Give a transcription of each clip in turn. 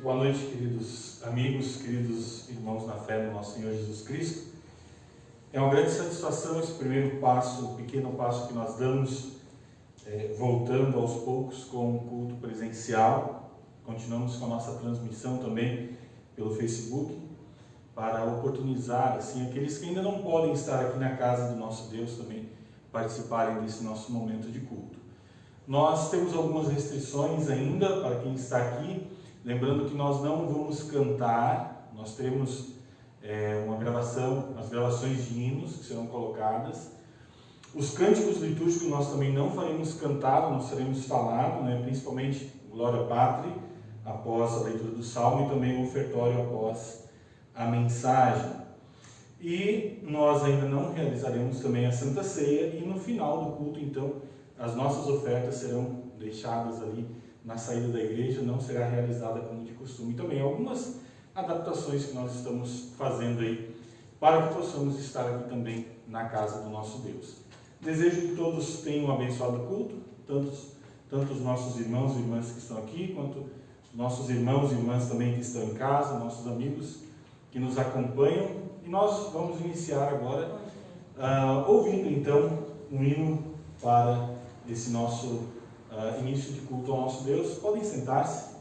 Boa noite, queridos amigos, queridos irmãos na fé no nosso Senhor Jesus Cristo. É uma grande satisfação esse primeiro passo, o pequeno passo que nós damos, voltando aos poucos com o culto presencial. Continuamos com a nossa transmissão também pelo Facebook, para oportunizar assim, aqueles que ainda não podem estar aqui na casa do nosso Deus também participarem desse nosso momento de culto. Nós temos algumas restrições ainda para quem está aqui, lembrando que nós não vamos cantar, nós teremos as gravações de hinos que serão colocadas. Os cânticos litúrgicos nós também não faremos cantado, nós faremos falado, principalmente Glória Patri, após a leitura do Salmo, e também o ofertório após a mensagem. E nós ainda não realizaremos também a Santa Ceia, e no final do culto, então, as nossas ofertas serão deixadas ali na saída da igreja, não será realizada como de costume. E também algumas adaptações que nós estamos fazendo aí, para que possamos estar aqui também na casa do nosso Deus. Desejo que todos tenham um abençoado culto, tanto os nossos irmãos e irmãs que estão aqui, quanto os nossos irmãos e irmãs também que estão em casa, nossos amigos que nos acompanham. E nós vamos iniciar agora, ouvindo então um hino para esse nosso início de culto ao nosso Deus. Podem sentar-se.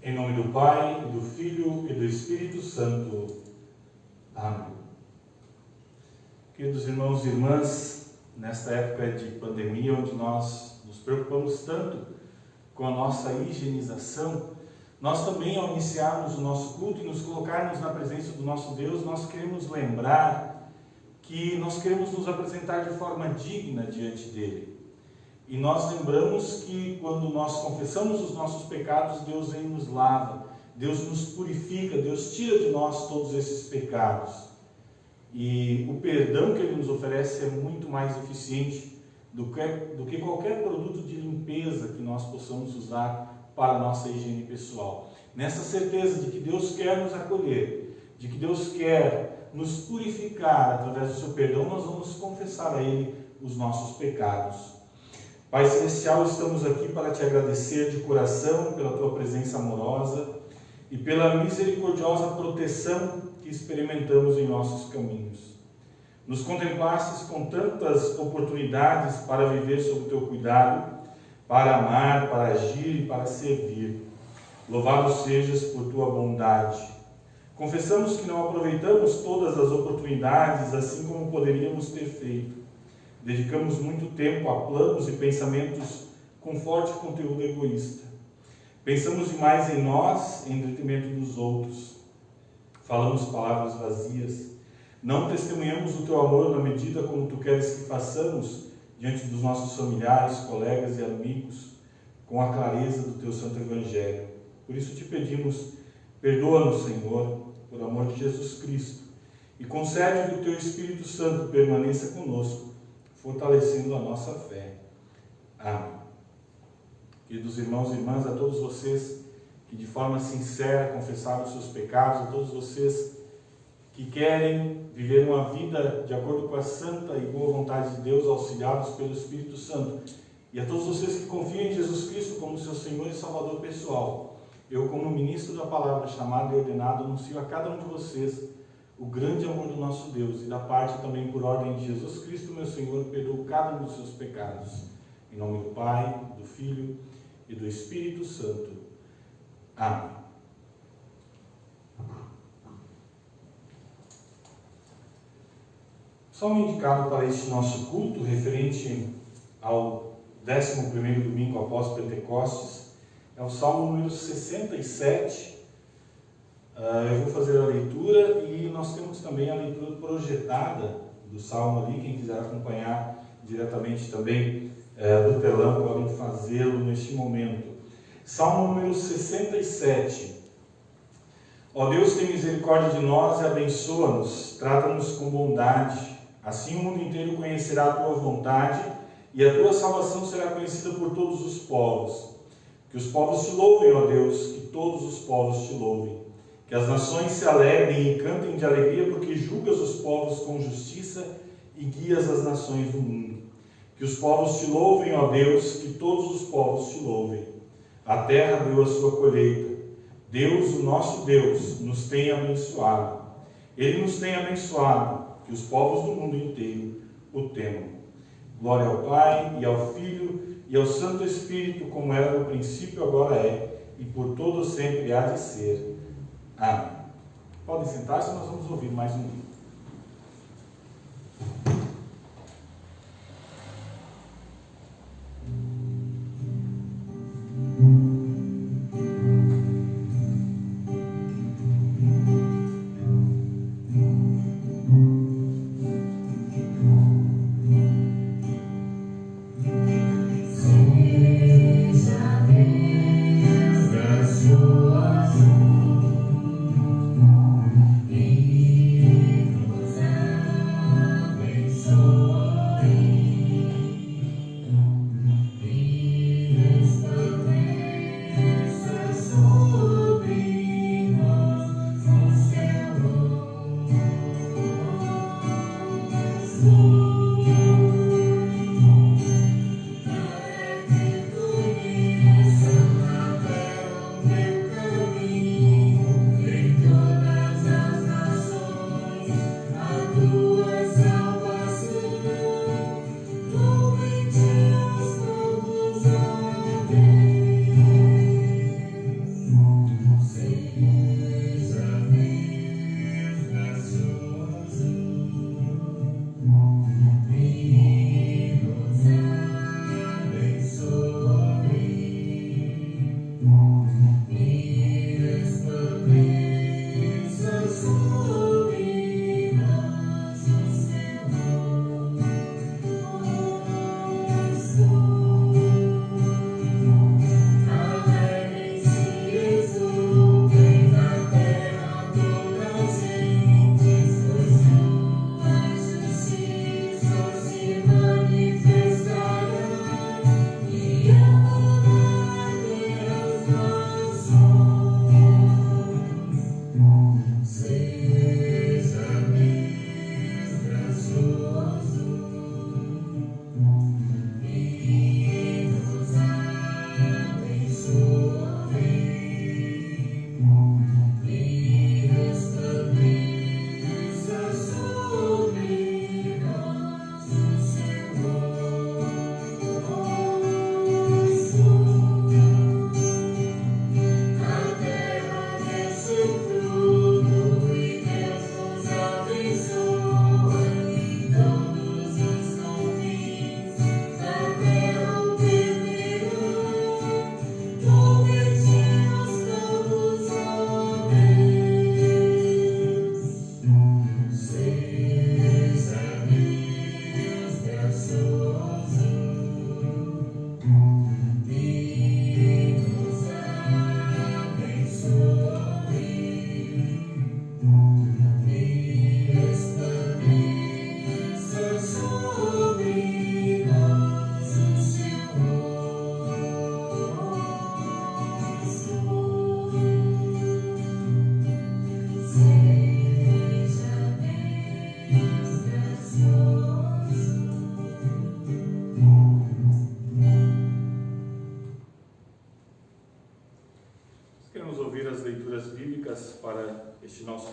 Em nome do Pai, do Filho e do Espírito Santo. Amém. Queridos irmãos e irmãs, nesta época de pandemia, onde nós nos preocupamos tanto com a nossa higienização, nós também, ao iniciarmos o nosso culto e nos colocarmos na presença do nosso Deus, nós queremos lembrar que nós queremos nos apresentar de forma digna diante dele. E nós lembramos que quando nós confessamos os nossos pecados, Deus vem e nos lava, Deus nos purifica, Deus tira de nós todos esses pecados. E o perdão que Ele nos oferece é muito mais eficiente do que qualquer produto de limpeza que nós possamos usar para a nossa higiene pessoal. Nessa certeza de que Deus quer nos acolher, de que Deus quer nos purificar através do seu perdão, nós vamos confessar a Ele os nossos pecados. Pai Celestial, estamos aqui para te agradecer de coração pela tua presença amorosa e pela misericordiosa proteção que experimentamos em nossos caminhos. Nos contemplastes com tantas oportunidades para viver sob o teu cuidado, para amar, para agir e para servir. Louvado sejas por tua bondade. Confessamos que não aproveitamos todas as oportunidades assim como poderíamos ter feito. Dedicamos muito tempo a planos e pensamentos com forte conteúdo egoísta. Pensamos demais em nós em detrimento dos outros. Falamos palavras vazias. Não testemunhamos o teu amor na medida como tu queres que façamos diante dos nossos familiares, colegas e amigos, com a clareza do teu santo evangelho. Por isso te pedimos, perdoa-nos, Senhor, por amor de Jesus Cristo, e concede que o teu Espírito Santo permaneça conosco, fortalecendo a nossa fé. Amém. Queridos irmãos e irmãs, a todos vocês que de forma sincera confessaram os seus pecados, a todos vocês que querem viver uma vida de acordo com a santa e boa vontade de Deus, auxiliados pelo Espírito Santo, e a todos vocês que confiam em Jesus Cristo como seu Senhor e Salvador pessoal, eu, como ministro da palavra, chamado e ordenado, anuncio a cada um de vocês o grande amor do nosso Deus, e da parte também por ordem de Jesus Cristo, meu Senhor, perdoa cada um dos seus pecados. Em nome do Pai, do Filho e do Espírito Santo. Amém. O salmo indicado para este nosso culto, referente ao 11º domingo após Pentecostes, é o Salmo número 67. Eu vou fazer a leitura e nós temos também a leitura projetada do Salmo ali. Quem quiser acompanhar diretamente também do telão, podem fazê-lo neste momento. Salmo número 67. Ó Deus, tem misericórdia de nós e abençoa-nos, trata-nos com bondade. Assim o mundo inteiro conhecerá a tua vontade e a tua salvação será conhecida por todos os povos. Que os povos te louvem, ó Deus, que todos os povos te louvem. Que as nações se alegrem e cantem de alegria, porque julgas os povos com justiça e guias as nações do mundo. Que os povos te louvem, ó Deus, que todos os povos te louvem. A terra deu a sua colheita. Deus, o nosso Deus, nos tem abençoado. Ele nos tem abençoado, que os povos do mundo inteiro o temam. Glória ao Pai, e ao Filho, e ao Santo Espírito, como era no princípio, agora é, e por todo sempre há de ser. Amém. Podem sentar-se, nós vamos ouvir mais um hino. Suas mãos,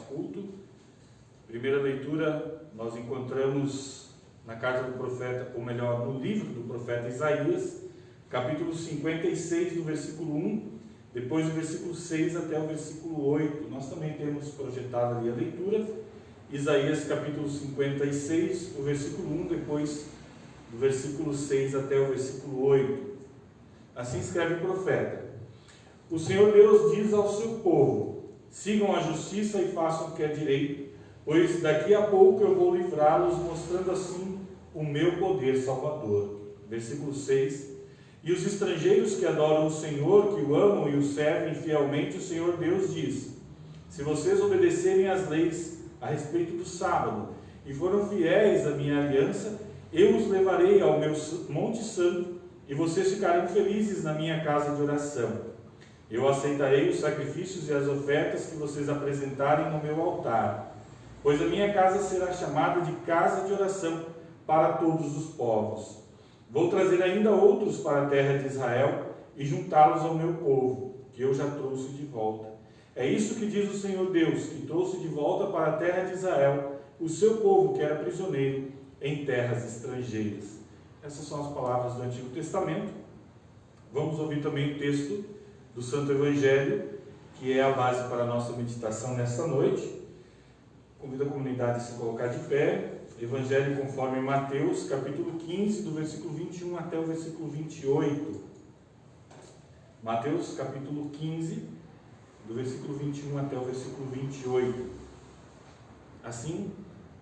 culto. Primeira leitura, nós encontramos na carta do profeta, ou melhor, no livro do profeta Isaías, capítulo 56, do versículo 1, depois do versículo 6 até o versículo 8. Nós também temos projetado ali a leitura. Isaías capítulo 56, o versículo 1, depois do versículo 6 até o versículo 8. Assim escreve o profeta: O Senhor Deus diz ao seu povo: sigam a justiça e façam o que é direito, pois daqui a pouco eu vou livrá-los, mostrando assim o meu poder salvador. Versículo 6: E os estrangeiros que adoram o Senhor, que o amam e o servem fielmente, o Senhor Deus diz: se vocês obedecerem às leis a respeito do sábado e foram fiéis à minha aliança, eu os levarei ao meu monte santo e vocês ficarão felizes na minha casa de oração. Eu aceitarei os sacrifícios e as ofertas que vocês apresentarem no meu altar, pois a minha casa será chamada de casa de oração para todos os povos. Vou trazer ainda outros para a terra de Israel e juntá-los ao meu povo, que eu já trouxe de volta. É isso que diz o Senhor Deus, que trouxe de volta para a terra de Israel o seu povo que era prisioneiro em terras estrangeiras. Essas são as palavras do Antigo Testamento. Vamos ouvir também o texto do Santo Evangelho, que é a base para a nossa meditação nesta noite. Convido a comunidade a se colocar de pé. Evangelho conforme Mateus, capítulo 15, do versículo 21 até o versículo 28. Mateus, capítulo 15, do versículo 21 até o versículo 28. Assim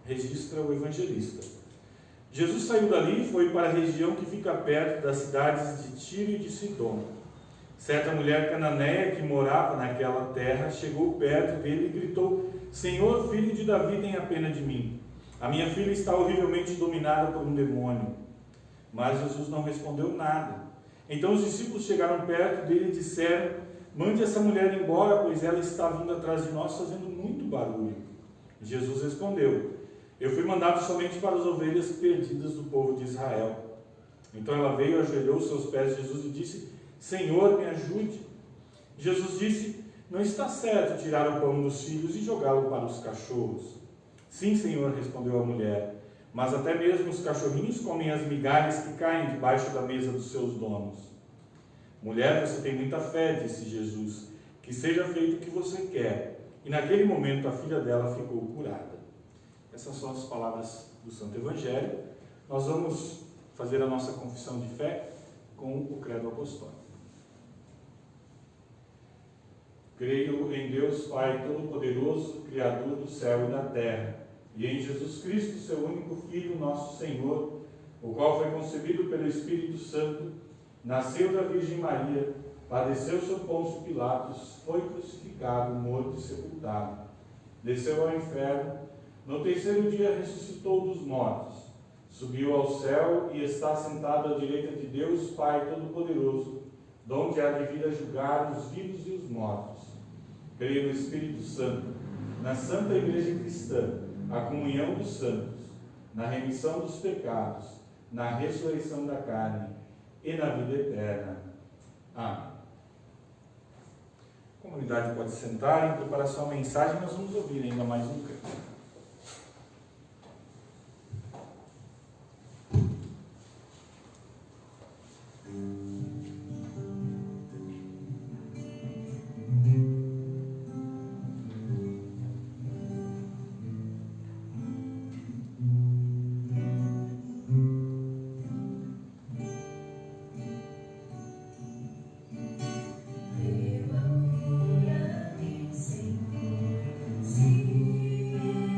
registra o evangelista. Jesus saiu dali e foi para a região que fica perto das cidades de Tiro e de Sidom. Certa mulher cananeia que morava naquela terra chegou perto dele e gritou: Senhor, filho de Davi, tenha pena de mim. A minha filha está horrivelmente dominada por um demônio. Mas Jesus não respondeu nada. Então os discípulos chegaram perto dele e disseram: mande essa mulher embora, pois ela está vindo atrás de nós fazendo muito barulho. Jesus respondeu: eu fui mandado somente para as ovelhas perdidas do povo de Israel. Então ela veio, ajoelhou aos seus pés de Jesus e disse: Senhor, me ajude. Jesus disse: não está certo tirar o pão dos filhos e jogá-lo para os cachorros. Sim, Senhor, respondeu a mulher, mas até mesmo os cachorrinhos comem as migalhas que caem debaixo da mesa dos seus donos. Mulher, você tem muita fé, disse Jesus, que seja feito o que você quer. E naquele momento a filha dela ficou curada. Essas são as palavras do Santo Evangelho. Nós vamos fazer a nossa confissão de fé com o credo apostólico. Creio em Deus Pai Todo-Poderoso, Criador do céu e da terra, e em Jesus Cristo, seu único Filho, nosso Senhor, o qual foi concebido pelo Espírito Santo, nasceu da Virgem Maria, padeceu sob Pôncio Pilatos, foi crucificado, morto e sepultado, desceu ao inferno, no terceiro dia ressuscitou dos mortos, subiu ao céu e está sentado à direita de Deus Pai Todo-Poderoso, donde há de vir a julgar os vivos e os mortos. Creio no Espírito Santo, na Santa Igreja Cristã, a comunhão dos santos, na remissão dos pecados, na ressurreição da carne e na vida eterna. Amém. A comunidade pode sentar. Em preparação à mensagem, nós vamos ouvir ainda mais um canto. Senhor,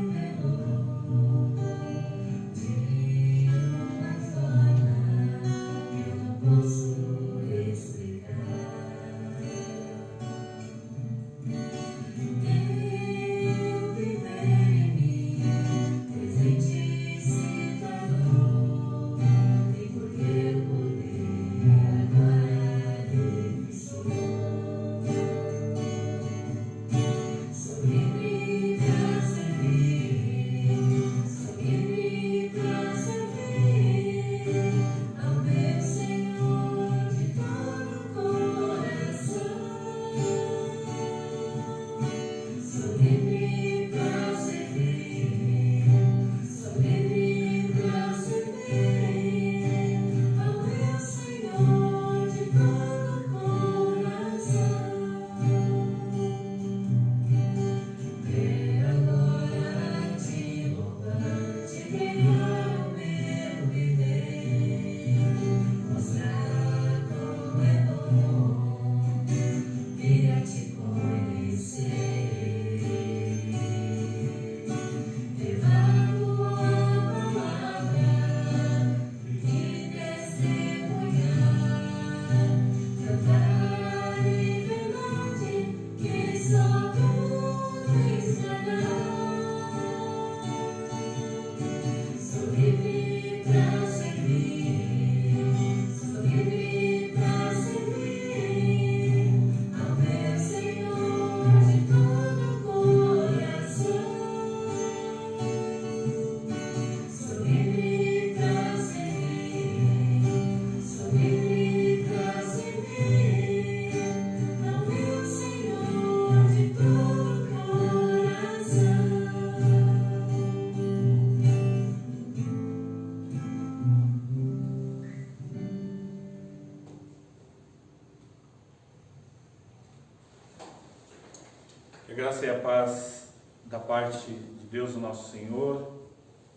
Que a graça e a paz da parte de Deus, o nosso Senhor,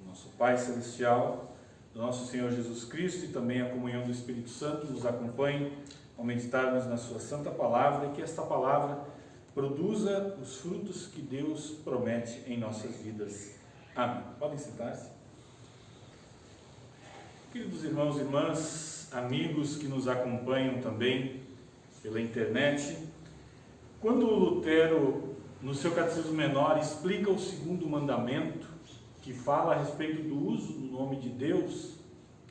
nosso Pai Celestial, do nosso Senhor Jesus Cristo e também a comunhão do Espírito Santo nos acompanhe ao meditarmos na sua santa palavra e que esta palavra produza os frutos que Deus promete em nossas vidas. Amém. Podem sentar-se. Queridos irmãos e irmãs, amigos que nos acompanham também pela internet, quando Lutero, no seu Catecismo Menor, explica o segundo mandamento, que fala a respeito do uso do nome de Deus,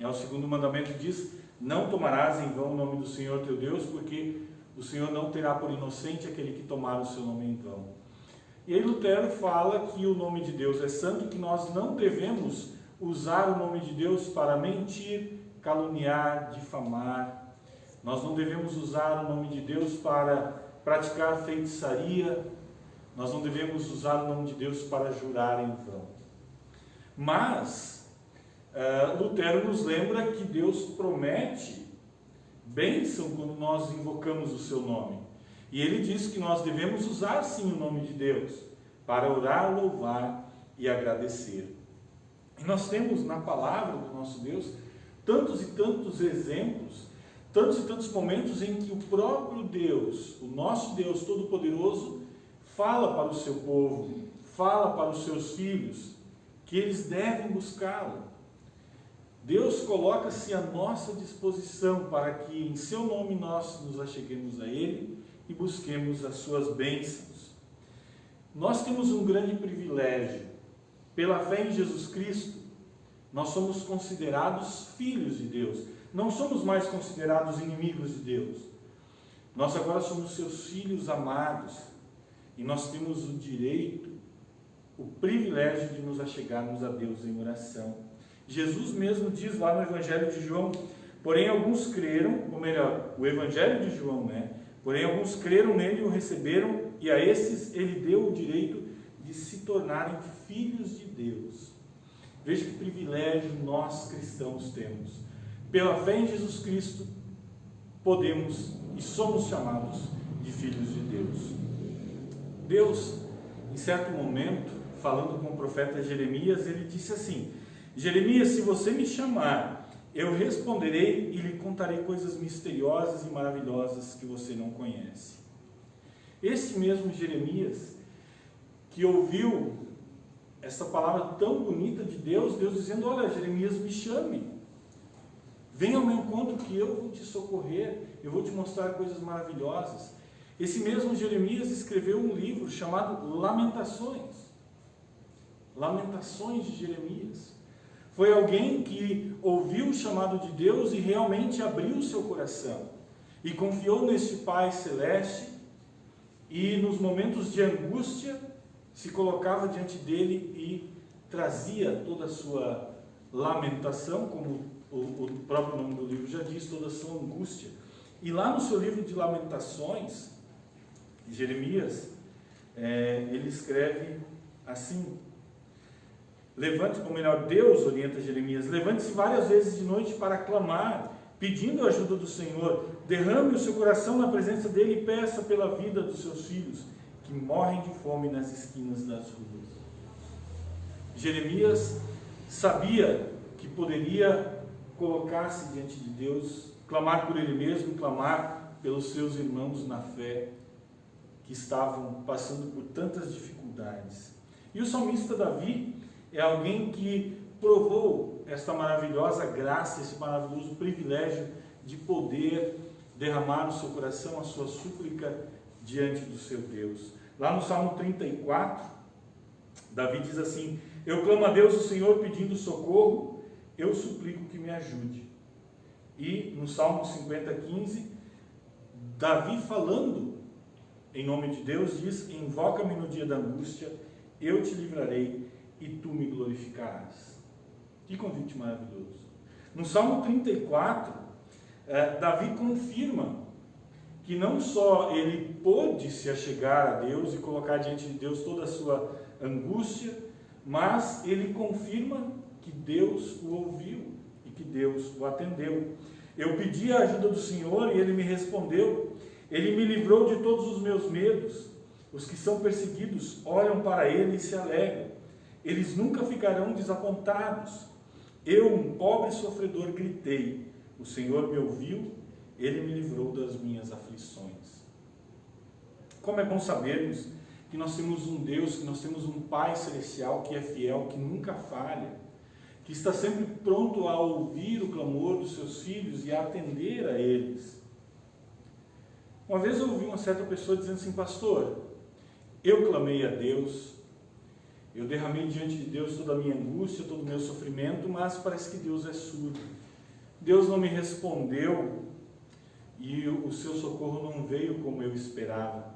o segundo mandamento diz: não tomarás em vão o nome do Senhor teu Deus, porque o Senhor não terá por inocente aquele que tomar o seu nome em vão. E aí Lutero fala que o nome de Deus é santo, que nós não devemos usar o nome de Deus para mentir, caluniar, difamar. Nós não devemos usar o nome de Deus para praticar feitiçaria. Nós não devemos usar o nome de Deus para jurar em vão. Mas Lutero nos lembra que Deus promete bênção quando nós invocamos o seu nome. E ele diz que nós devemos usar sim o nome de Deus para orar, louvar e agradecer. E nós temos na palavra do nosso Deus tantos e tantos exemplos, tantos e tantos momentos em que o próprio Deus, o nosso Deus Todo-Poderoso, fala para o seu povo, fala para os seus filhos, que eles devem buscá-lo. Deus coloca-se à nossa disposição para que em seu nome nós nos acheguemos a Ele e busquemos as suas bênçãos. Nós temos um grande privilégio. Pela fé em Jesus Cristo, nós somos considerados filhos de Deus. Não somos mais considerados inimigos de Deus. Nós agora somos seus filhos amados. E nós temos o direito, o privilégio de nos achegarmos a Deus em oração. Jesus mesmo diz lá no Evangelho de João: porém alguns creram, ou melhor, o Evangelho de João, porém alguns creram nele e o receberam, e a esses ele deu o direito de se tornarem filhos de Deus. Veja que privilégio nós cristãos temos. Pela fé em Jesus Cristo, podemos e somos chamados de filhos de Deus. Deus, em certo momento, falando com o profeta Jeremias, ele disse assim: Jeremias, se você me chamar, eu responderei e lhe contarei coisas misteriosas e maravilhosas que você não conhece. Esse mesmo Jeremias, que ouviu essa palavra tão bonita de Deus, Deus dizendo: olha, Jeremias, me chame, venha ao meu encontro que eu vou te socorrer, eu vou te mostrar coisas maravilhosas. Esse mesmo Jeremias escreveu um livro chamado Lamentações. Lamentações de Jeremias. Foi alguém que ouviu o chamado de Deus e realmente abriu o seu coração e confiou nesse Pai Celeste, e nos momentos de angústia se colocava diante dele e trazia toda a sua lamentação, como o próprio nome do livro já diz, toda a sua angústia. E lá no seu livro de Lamentações, Jeremias, ele escreve assim: levante, ou melhor, Deus orienta Jeremias: levante-se várias vezes de noite para clamar, pedindo a ajuda do Senhor, derrame o seu coração na presença dele e peça pela vida dos seus filhos, que morrem de fome nas esquinas das ruas. Jeremias sabia que poderia colocar-se diante de Deus, clamar por ele mesmo, clamar pelos seus irmãos na fé, que estavam passando por tantas dificuldades. E o salmista Davi é alguém que provou esta maravilhosa graça, esse maravilhoso privilégio de poder derramar no seu coração a sua súplica diante do seu Deus. Lá no Salmo 34, Davi diz assim: eu clamo a Deus, o Senhor, pedindo socorro, eu suplico que me ajude. E no Salmo 50:15, Davi falando em nome de Deus diz: invoca-me no dia da angústia, eu te livrarei e tu me glorificarás. Que convite maravilhoso. No Salmo 34, Davi confirma que não só ele pôde se achegar a Deus e colocar diante de Deus toda a sua angústia, mas ele confirma que Deus o ouviu e que Deus o atendeu. Eu pedi a ajuda do Senhor e ele me respondeu. Ele me livrou de todos os meus medos. Os que são perseguidos olham para ele e se alegram. Eles nunca ficarão desapontados. Eu, um pobre sofredor, gritei. O Senhor me ouviu, ele me livrou das minhas aflições. Como é bom sabermos que nós temos um Deus, que nós temos um Pai Celestial que é fiel, que nunca falha, que está sempre pronto a ouvir o clamor dos seus filhos e a atender a eles. Uma vez eu ouvi uma certa pessoa dizendo assim: pastor, eu clamei a Deus, eu derramei diante de Deus toda a minha angústia, todo o meu sofrimento, mas parece que Deus é surdo. Deus não me respondeu e o seu socorro não veio como eu esperava.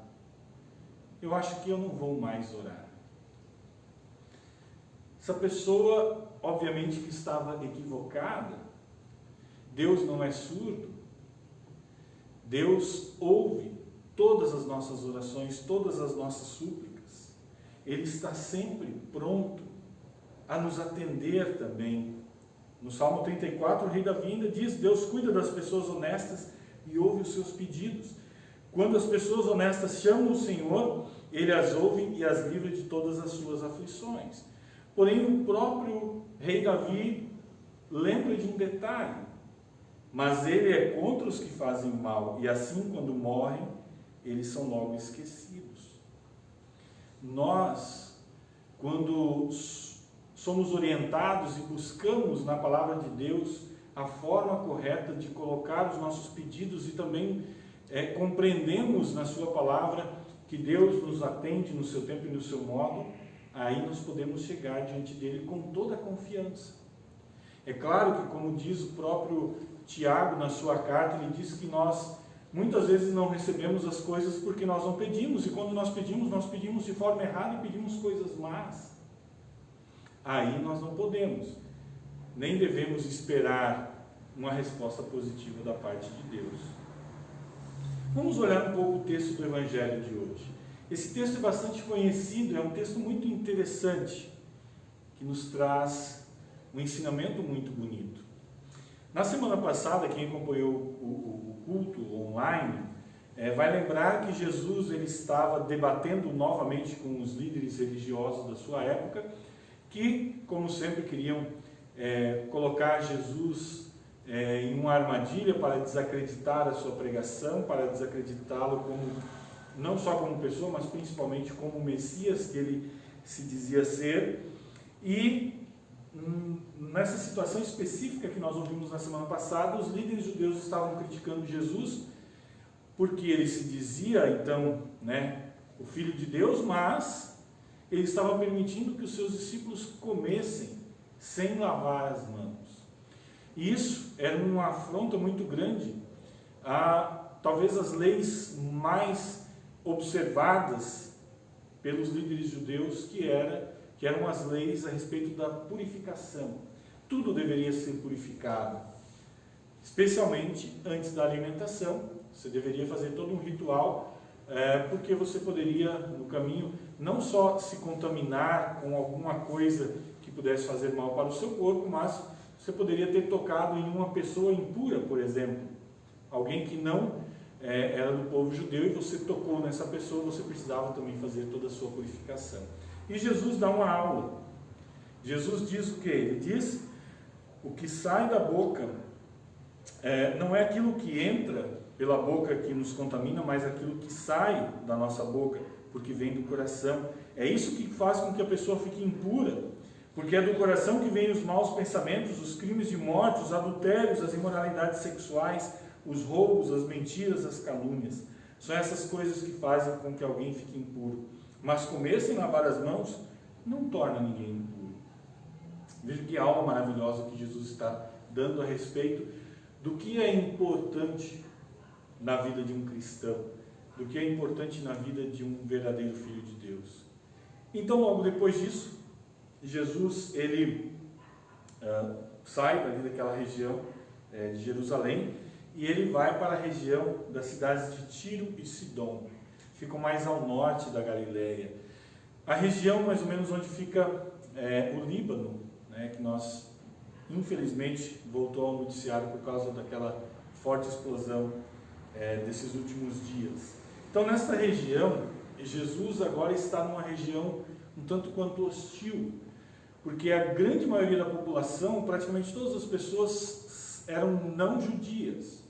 Eu acho que eu não vou mais orar. Essa pessoa, obviamente que estava equivocada. Deus não é surdo. Deus ouve todas as nossas orações, todas as nossas súplicas. Ele está sempre pronto a nos atender também. No Salmo 34, o rei Davi ainda diz: Deus cuida das pessoas honestas e ouve os seus pedidos. Quando as pessoas honestas chamam o Senhor, Ele as ouve e as livra de todas as suas aflições. Porém, o próprio rei Davi lembra de um detalhe: mas ele é contra os que fazem mal, e assim, quando morrem, eles são logo esquecidos. Nós, quando somos orientados e buscamos na palavra de Deus a forma correta de colocar os nossos pedidos e também compreendemos na sua palavra que Deus nos atende no seu tempo e no seu modo, aí nós podemos chegar diante dele com toda a confiança. É claro que, como diz o próprio Tiago na sua carta, ele diz que nós muitas vezes não recebemos as coisas porque nós não pedimos, e quando nós pedimos de forma errada e pedimos coisas más. Aí nós não podemos, nem devemos esperar uma resposta positiva da parte de Deus. Vamos olhar um pouco o texto do Evangelho de hoje. Esse texto é bastante conhecido, é um texto muito interessante, que nos traz um ensinamento muito bonito. Na semana passada, quem acompanhou o culto online, vai lembrar que Jesus ele estava debatendo novamente com os líderes religiosos da sua época, que, como sempre, queriam colocar Jesus em uma armadilha para desacreditar a sua pregação, para desacreditá-lo como, não só como pessoa, mas principalmente como o Messias que ele se dizia ser. E nessa situação específica que nós ouvimos na semana passada, os líderes judeus estavam criticando Jesus, porque ele se dizia, então, o Filho de Deus, mas ele estava permitindo que os seus discípulos comessem sem lavar as mãos. E isso era uma afronta muito grande a, talvez, as leis mais observadas pelos líderes judeus, que eram as leis a respeito da purificação. Tudo deveria ser purificado, especialmente antes da alimentação. Você deveria fazer todo um ritual, porque você poderia, no caminho, não só se contaminar com alguma coisa que pudesse fazer mal para o seu corpo, mas você poderia ter tocado em uma pessoa impura, por exemplo, alguém que não era do povo judeu, e você tocou nessa pessoa, você precisava também fazer toda a sua purificação. E Jesus dá uma aula. Jesus diz o quê? Ele diz: o que sai da boca não é aquilo que entra pela boca que nos contamina, mas aquilo que sai da nossa boca, porque vem do coração. É isso que faz com que a pessoa fique impura, porque é do coração que vêm os maus pensamentos, os crimes de morte, os adultérios, as imoralidades sexuais, os roubos, as mentiras, as calúnias. São essas coisas que fazem com que alguém fique impuro. Mas comer sem lavar as mãos não torna ninguém impuro. Veja que aula maravilhosa que Jesus está dando a respeito do que é importante na vida de um cristão, do que é importante na vida de um verdadeiro filho de Deus. Então, logo depois disso, Jesus, ele sai dali daquela região de Jerusalém, e ele vai para a região das cidades de Tiro e Sidom, ficam mais ao norte da Galileia. A região mais ou menos onde fica o Líbano, né, que nós, infelizmente, voltou ao noticiário por causa daquela forte explosão desses últimos dias. Então, nessa região, Jesus agora está numa região um tanto quanto hostil, porque a grande maioria da população, praticamente todas as pessoas, eram não judias,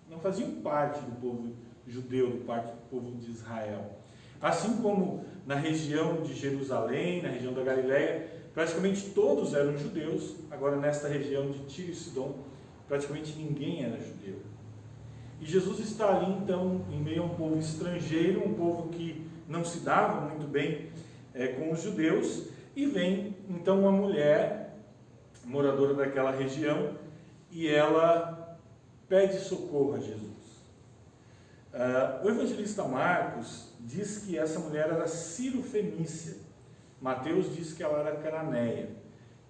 não faziam parte do povo judeu, do povo de Israel. Assim como na região de Jerusalém, na região da Galileia, praticamente todos eram judeus. Agora, nesta região de Tiro e Sidom, praticamente ninguém era judeu. E Jesus está ali, então, em meio a um povo estrangeiro, um povo que não se dava muito bem com os judeus, e vem, então, uma mulher, moradora daquela região, e ela pede socorro a Jesus. O evangelista Marcos diz que essa mulher era Ciro-fenícia. Mateus diz que ela era cananeia.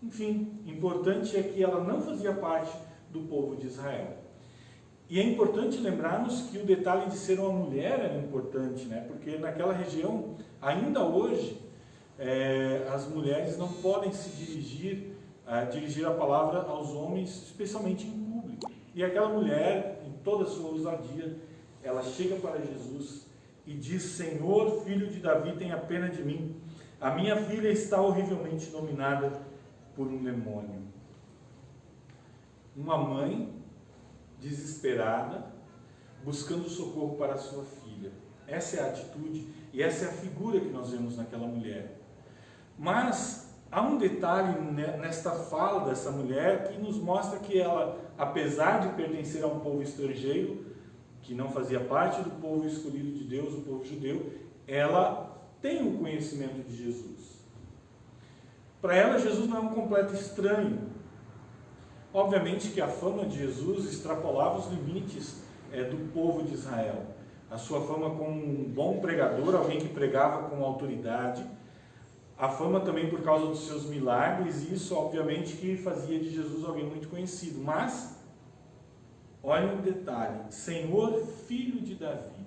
Enfim, importante é que ela não fazia parte do povo de Israel. E é importante lembrarmos que o detalhe de ser uma mulher era importante, né? Porque naquela região, ainda hoje, as mulheres não podem se dirigir a palavra aos homens, especialmente em público. E aquela mulher, em toda a sua ousadia, ela chega para Jesus e diz: Senhor, filho de Davi, tenha pena de mim. A minha filha está horrivelmente dominada por um demônio. Uma mãe desesperada, buscando socorro para a sua filha. Essa é a atitude e essa é a figura que nós vemos naquela mulher. Mas há um detalhe nesta fala dessa mulher que nos mostra que ela, apesar de pertencer a um povo estrangeiro, que não fazia parte do povo escolhido de Deus, o povo judeu, ela tem um conhecimento de Jesus. Para ela, Jesus não é um completo estranho. Obviamente que a fama de Jesus extrapolava os limites do povo de Israel. A sua fama como um bom pregador, alguém que pregava com autoridade. A fama também por causa dos seus milagres, e isso obviamente que fazia de Jesus alguém muito conhecido. Mas, olha um detalhe: Senhor, filho de Davi.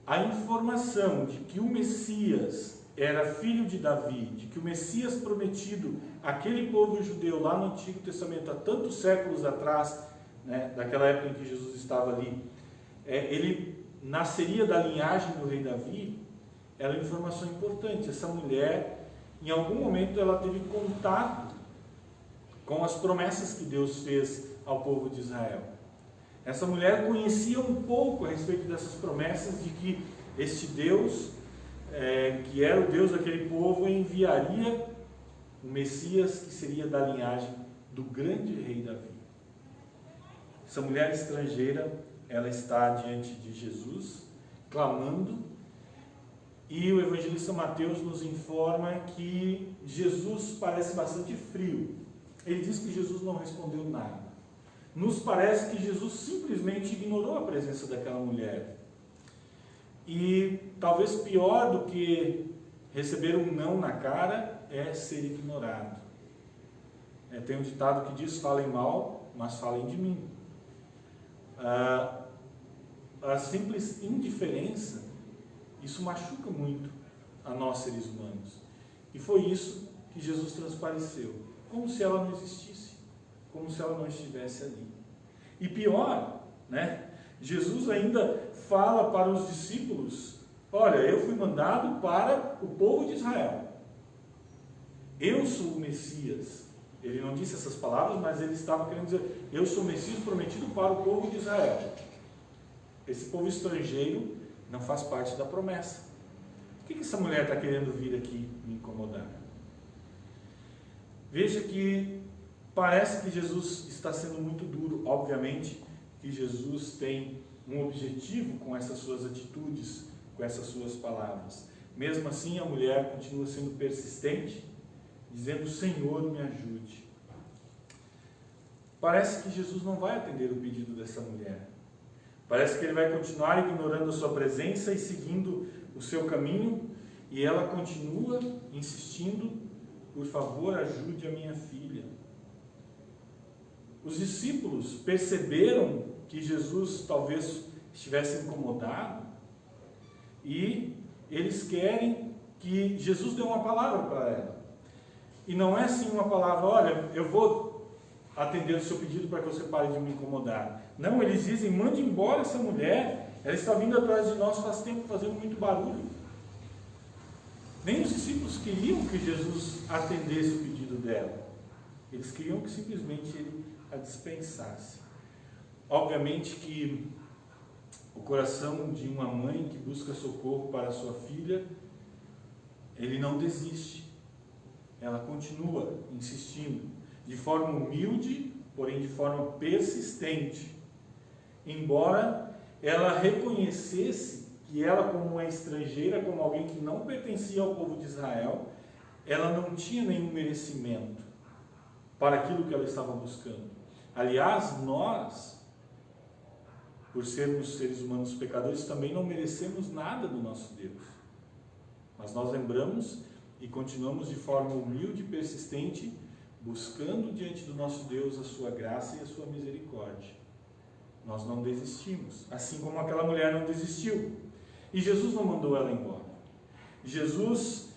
A informação de que o Messias era filho de Davi, de que o Messias prometido àquele povo judeu lá no Antigo Testamento, há tantos séculos atrás, né, daquela época em que Jesus estava ali, ele nasceria da linhagem do rei Davi, era uma informação importante. Essa mulher, em algum momento, ela teve contato com as promessas que Deus fez ao povo de Israel. Essa mulher conhecia um pouco a respeito dessas promessas de que este Deus, que era o Deus daquele povo, enviaria o Messias que seria da linhagem do grande rei Davi. Essa mulher estrangeira, ela está diante de Jesus, clamando, e o evangelista Mateus nos informa que Jesus parece bastante frio. Ele diz que Jesus não respondeu nada. Nos parece que Jesus simplesmente ignorou a presença daquela mulher. E talvez pior do que receber um não na cara é ser ignorado. Tem um ditado que diz: falem mal, mas falem de mim. A simples indiferença, isso machuca muito a nós seres humanos. E foi isso que Jesus transpareceu, como se ela não existisse, como se ela não estivesse ali. E pior, né? Jesus ainda fala para os discípulos: olha, eu fui mandado para o povo de Israel. eu sou o Messias. Ele não disse essas palavras, mas ele estava querendo dizer, eu sou o Messias prometido para o povo de Israel. Esse povo estrangeiro não faz parte da promessa. Por que essa mulher está querendo vir aqui me incomodar? Veja que parece que Jesus está sendo muito duro. Obviamente que Jesus tem um objetivo com essas suas atitudes, com essas suas palavras. Mesmo assim, a mulher continua sendo persistente, dizendo, Senhor, me ajude. Parece que Jesus não vai atender o pedido dessa mulher. Parece que ele vai continuar ignorando a sua presença e seguindo o seu caminho, e ela continua insistindo, por favor, ajude a minha filha. Os discípulos perceberam que Jesus talvez estivesse incomodado, e eles querem que Jesus dê uma palavra para ela. E não é assim uma palavra, olha, eu vou atender o seu pedido para que você pare de me incomodar. Não, eles dizem, mande embora essa mulher, ela está vindo atrás de nós faz tempo fazendo muito barulho. Nem os discípulos queriam que Jesus atendesse o pedido dela. Eles queriam que simplesmente ele a dispensasse. Obviamente que o coração de uma mãe que busca socorro para a sua filha, ele não desiste. Ela continua insistindo, de forma humilde, porém de forma persistente. Embora ela reconhecesse que ela, como uma estrangeira, como alguém que não pertencia ao povo de Israel, ela não tinha nenhum merecimento para aquilo que ela estava buscando. Aliás, nós, por sermos seres humanos pecadores, também não merecemos nada do nosso Deus. Mas nós lembramos e continuamos de forma humilde e persistente, buscando diante do nosso Deus a sua graça e a sua misericórdia. Nós não desistimos, assim como aquela mulher não desistiu. E Jesus não mandou ela embora. Jesus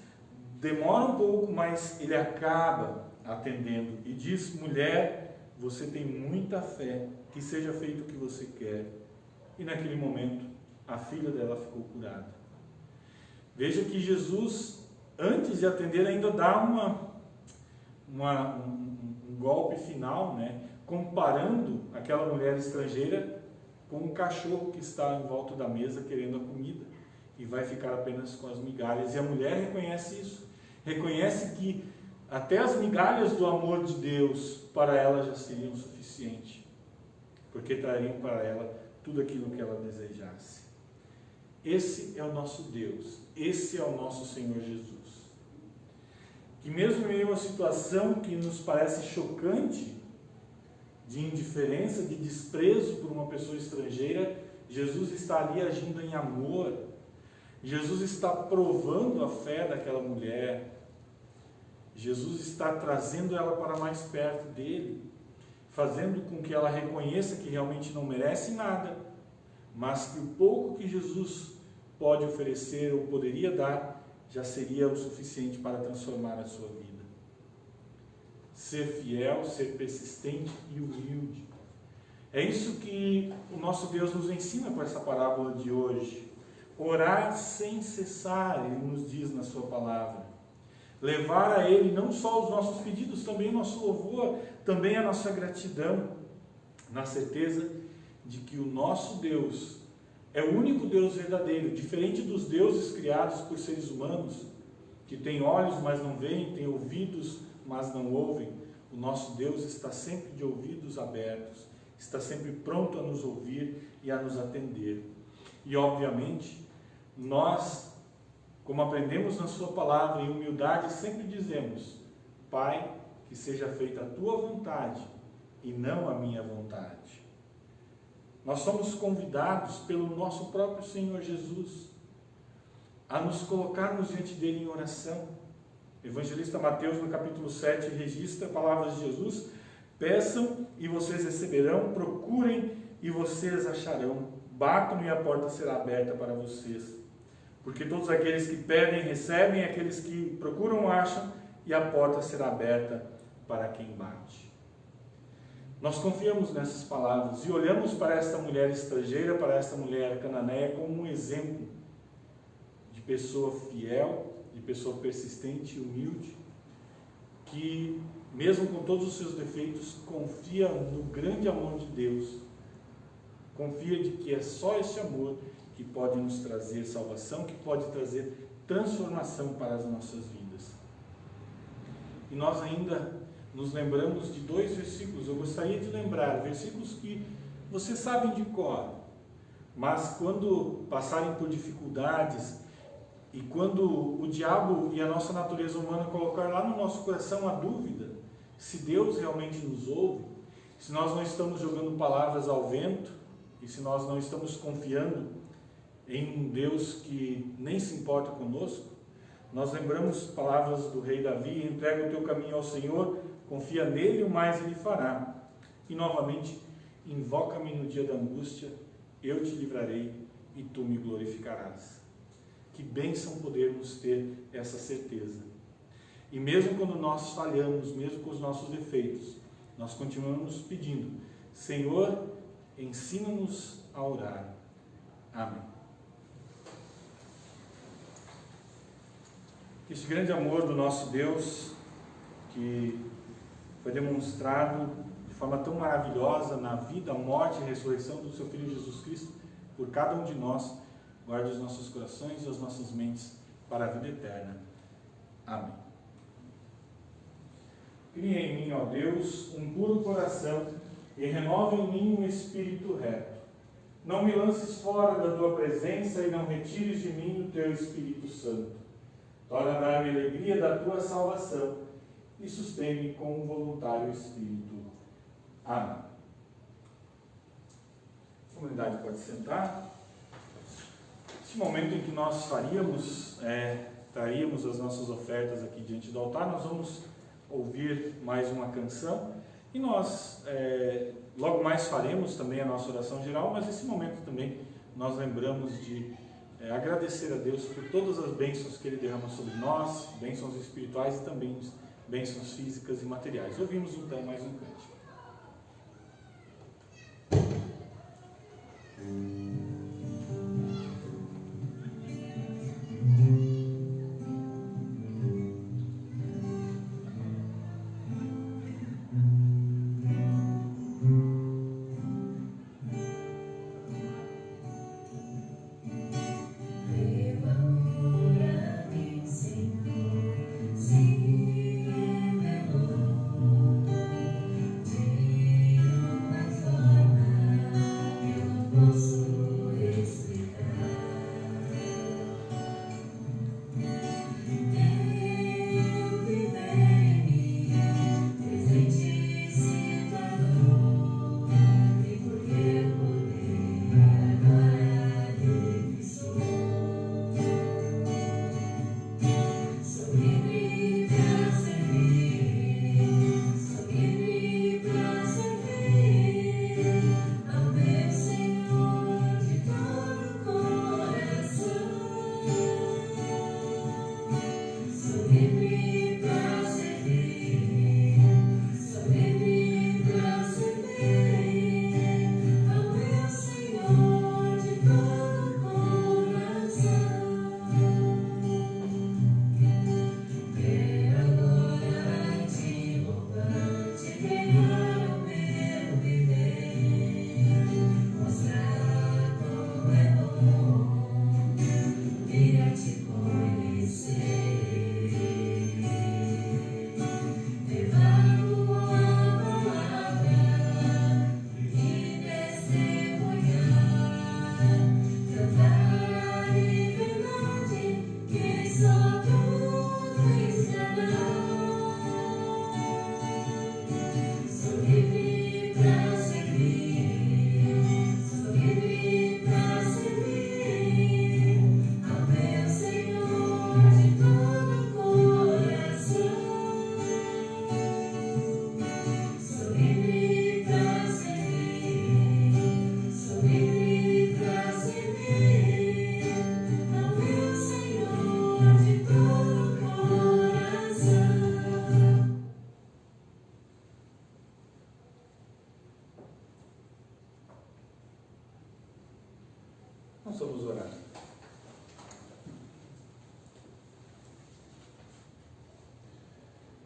demora um pouco, mas ele acaba atendendo e diz, mulher, você tem muita fé, que seja feito o que você quer. E naquele momento, a filha dela ficou curada. Veja que Jesus, antes de atender, ainda dá um golpe final, né? Comparando aquela mulher estrangeira com um cachorro que está em volta da mesa querendo a comida e vai ficar apenas com as migalhas. E a mulher reconhece isso, reconhece que até as migalhas do amor de Deus para ela já seriam suficientes, porque trariam para ela tudo aquilo que ela desejasse. Esse é o nosso Deus, esse é o nosso Senhor Jesus. Que mesmo em meio a uma situação que nos parece chocante, de indiferença, de desprezo por uma pessoa estrangeira, Jesus está ali agindo em amor. Jesus está provando a fé daquela mulher. Jesus está trazendo ela para mais perto dele, fazendo com que ela reconheça que realmente não merece nada, mas que o pouco que Jesus pode oferecer ou poderia dar, já seria o suficiente para transformar a sua vida. Ser fiel, ser persistente e humilde. É isso que o nosso Deus nos ensina com essa parábola de hoje. Orar sem cessar, Ele nos diz na sua palavra. Levar a Ele não só os nossos pedidos, também o nosso louvor, também a nossa gratidão, na certeza de que o nosso Deus é o único Deus verdadeiro, diferente dos deuses criados por seres humanos, que têm olhos, mas não veem, têm ouvidos, mas não ouvem. O nosso Deus está sempre de ouvidos abertos, está sempre pronto a nos ouvir e a nos atender. E, obviamente, nós, como aprendemos na sua palavra, em humildade, sempre dizemos, Pai, que seja feita a tua vontade e não a minha vontade. Nós somos convidados pelo nosso próprio Senhor Jesus a nos colocarmos diante dele em oração. O evangelista Mateus, no capítulo 7, registra palavras de Jesus: peçam e vocês receberão, procurem e vocês acharão, batam e a porta será aberta para vocês. Porque todos aqueles que pedem, recebem, aqueles que procuram, acham, e a porta será aberta para quem bate. Nós confiamos nessas palavras e olhamos para esta mulher estrangeira, para esta mulher cananeia, como um exemplo de pessoa fiel, de pessoa persistente e humilde, que, mesmo com todos os seus defeitos, confia no grande amor de Deus, confia de que é só esse amor que pode nos trazer salvação, que pode trazer transformação para as nossas vidas. E nós ainda nos lembramos de 2 versículos. Eu gostaria de lembrar, versículos que vocês sabem de cor, mas quando passarem por dificuldades e quando o diabo e a nossa natureza humana colocar lá no nosso coração a dúvida se Deus realmente nos ouve, se nós não estamos jogando palavras ao vento e se nós não estamos confiando em um Deus que nem se importa conosco, nós lembramos palavras do rei Davi: entrega o teu caminho ao Senhor, confia nele, o mais ele fará. E novamente, invoca-me no dia da angústia, eu te livrarei e tu me glorificarás. Que bênção podermos ter essa certeza. E mesmo quando nós falhamos, mesmo com os nossos defeitos, nós continuamos pedindo: Senhor, ensina-nos a orar. Amém. Que este grande amor do nosso Deus, que foi demonstrado de forma tão maravilhosa na vida, morte e ressurreição do seu Filho Jesus Cristo, por cada um de nós, guarde os nossos corações e as nossas mentes para a vida eterna. Amém. Cria em mim, ó Deus, um puro coração e renova em mim um espírito reto. Não me lances fora da tua presença e não retires de mim o teu Espírito Santo. Torna a dar-me a alegria da tua salvação e sustém-me com um voluntário espírito. Amém. A comunidade pode sentar. Neste momento em que nós traríamos as nossas ofertas aqui diante do altar, nós vamos ouvir mais uma canção e nós logo mais faremos também a nossa oração geral, mas nesse momento também nós lembramos de agradecer a Deus por todas as bênçãos que Ele derrama sobre nós, bênçãos espirituais e também bênçãos físicas e materiais. Ouvimos então mais um cântico. Nós vamos orar.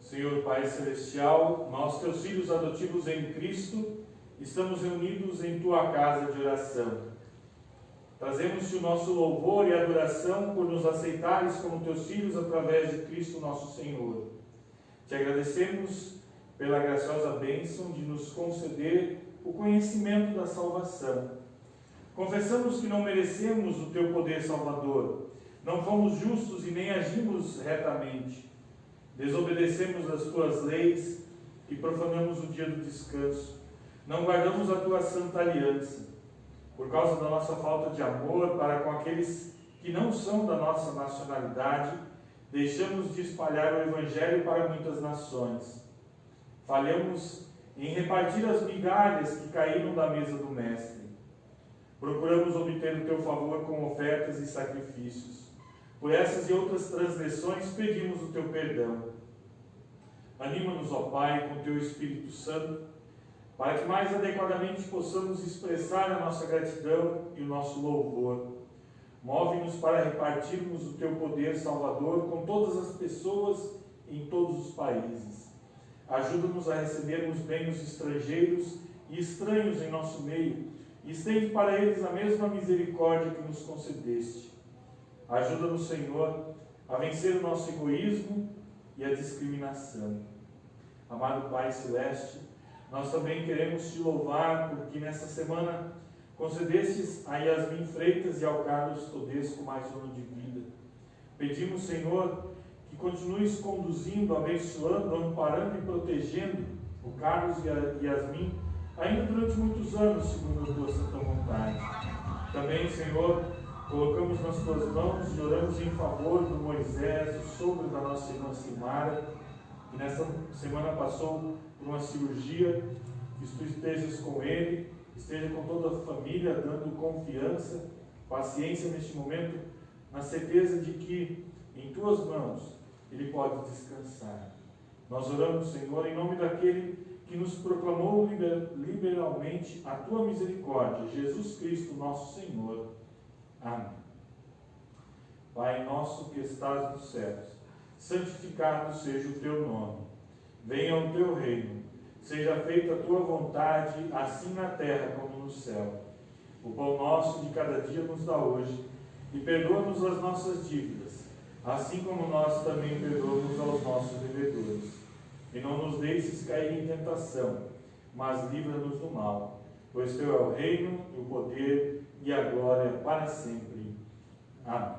Senhor Pai Celestial, nós, teus filhos adotivos em Cristo, estamos reunidos em tua casa de oração. Trazemos-te o nosso louvor e adoração por nos aceitares como teus filhos através de Cristo nosso Senhor. Te agradecemos pela graciosa bênção de nos conceder o conhecimento da salvação. Confessamos que não merecemos o teu poder salvador, não fomos justos e nem agimos retamente. Desobedecemos as tuas leis e profanamos o dia do descanso. Não guardamos a tua santa aliança. Por causa da nossa falta de amor para com aqueles que não são da nossa nacionalidade, deixamos de espalhar o Evangelho para muitas nações. Falhamos em repartir as migalhas que caíram da mesa do Mestre. Procuramos obter o teu favor com ofertas e sacrifícios. Por essas e outras transgressões pedimos o teu perdão. Anima-nos, ó Pai, com o teu Espírito Santo, para que mais adequadamente possamos expressar a nossa gratidão e o nosso louvor. Move-nos para repartirmos o teu poder salvador com todas as pessoas em todos os países. Ajuda-nos a recebermos bem os estrangeiros e estranhos em nosso meio, e estende para eles a mesma misericórdia que nos concedeste. Ajuda-nos, Senhor, a vencer o nosso egoísmo e a discriminação. Amado Pai Celeste, nós também queremos te louvar porque nesta semana concedestes a Yasmin Freitas e ao Carlos Todesco mais um ano de vida. Pedimos, Senhor, que continues conduzindo, abençoando, amparando e protegendo o Carlos e a Yasmin ainda durante muitos anos, segundo a tua santa vontade. Também, Senhor, colocamos nas tuas mãos e oramos em favor do Moisés, o sogro da nossa irmã Simara, que nesta semana passou por uma cirurgia, que tu estejas com ele, esteja com toda a família, dando confiança, paciência neste momento, na certeza de que em tuas mãos ele pode descansar. Nós oramos, Senhor, em nome daquele que nos proclamou liberalmente a tua misericórdia, Jesus Cristo, nosso Senhor. Amém. Pai nosso que estás nos céus, santificado seja o teu nome. Venha o teu reino. Seja feita a tua vontade, assim na terra como no céu. O pão nosso de cada dia nos dá hoje, e perdoa-nos as nossas dívidas, assim como nós também perdoamos aos nossos devedores. E não nos deixes cair em tentação, mas livra-nos do mal, pois teu é o reino, o poder e a glória para sempre. Amém.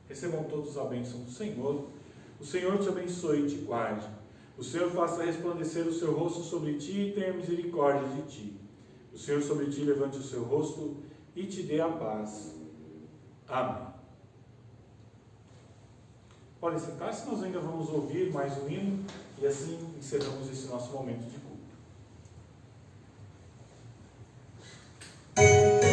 Recebam todos a bênção do Senhor. O Senhor te abençoe e te guarde. O Senhor faça resplandecer o seu rosto sobre ti e tenha misericórdia de ti. O Senhor sobre ti levante o seu rosto e te dê a paz. Amém. Podem sentar-se, nós ainda vamos ouvir mais um hino e assim encerramos esse nosso momento de culto. Deus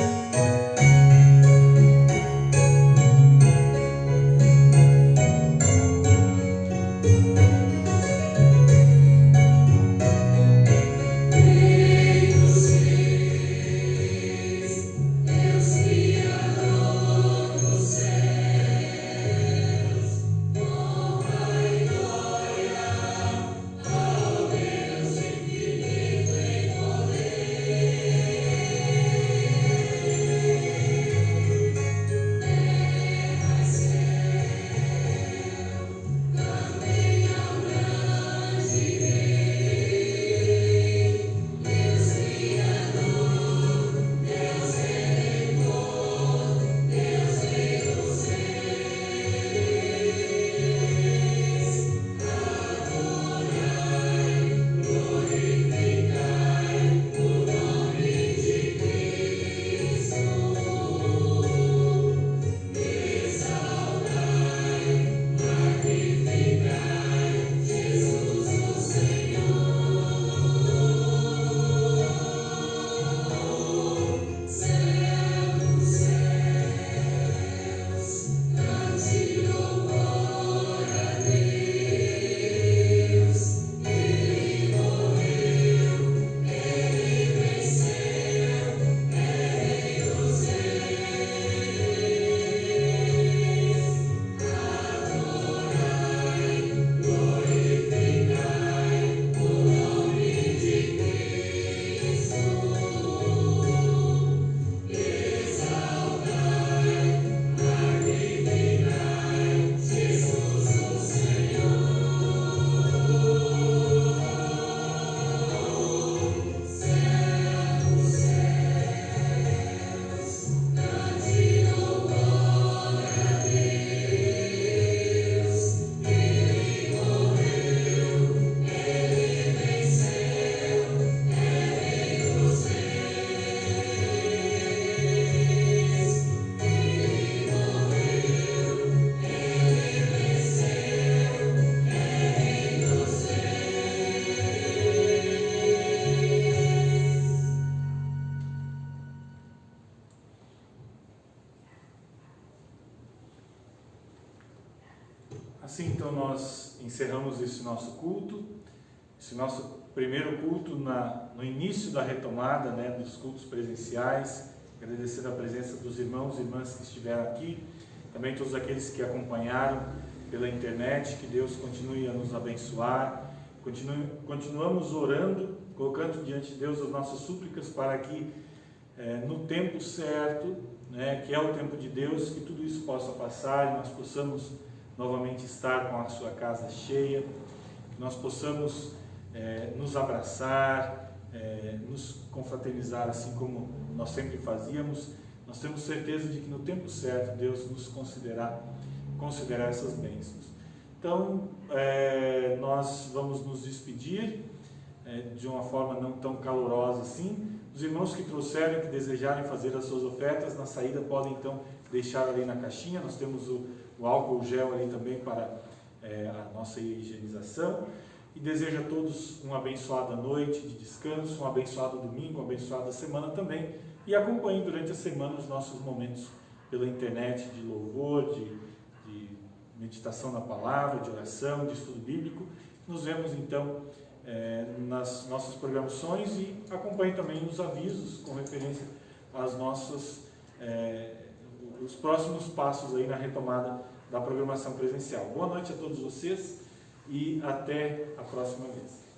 então nós encerramos esse nosso culto, esse nosso primeiro culto no início da retomada, né, dos cultos presenciais, agradecendo a presença dos irmãos e irmãs que estiveram aqui, também todos aqueles que acompanharam pela internet. Que Deus continue a nos abençoar. Continuamos orando, colocando diante de Deus as nossas súplicas para que no tempo certo, né, que é o tempo de Deus, que tudo isso possa passar e nós possamos novamente estar com a sua casa cheia, que nós possamos nos abraçar, nos confraternizar assim como nós sempre fazíamos. Nós temos certeza de que no tempo certo Deus nos considerar essas bênçãos. Então, nós vamos nos despedir de uma forma não tão calorosa assim. Os irmãos que trouxeram e que desejarem fazer as suas ofertas, na saída podem então deixar ali na caixinha. Nós temos o álcool gel ali também para a nossa higienização. E desejo a todos uma abençoada noite de descanso, um abençoado domingo, uma abençoada semana também. E acompanhem durante a semana os nossos momentos pela internet de louvor, de meditação na palavra, de oração, de estudo bíblico. Nos vemos então nas nossas programações e acompanhem também os avisos com referência às nossas os próximos passos aí na retomada da programação presencial. Boa noite a todos vocês e até a próxima vez.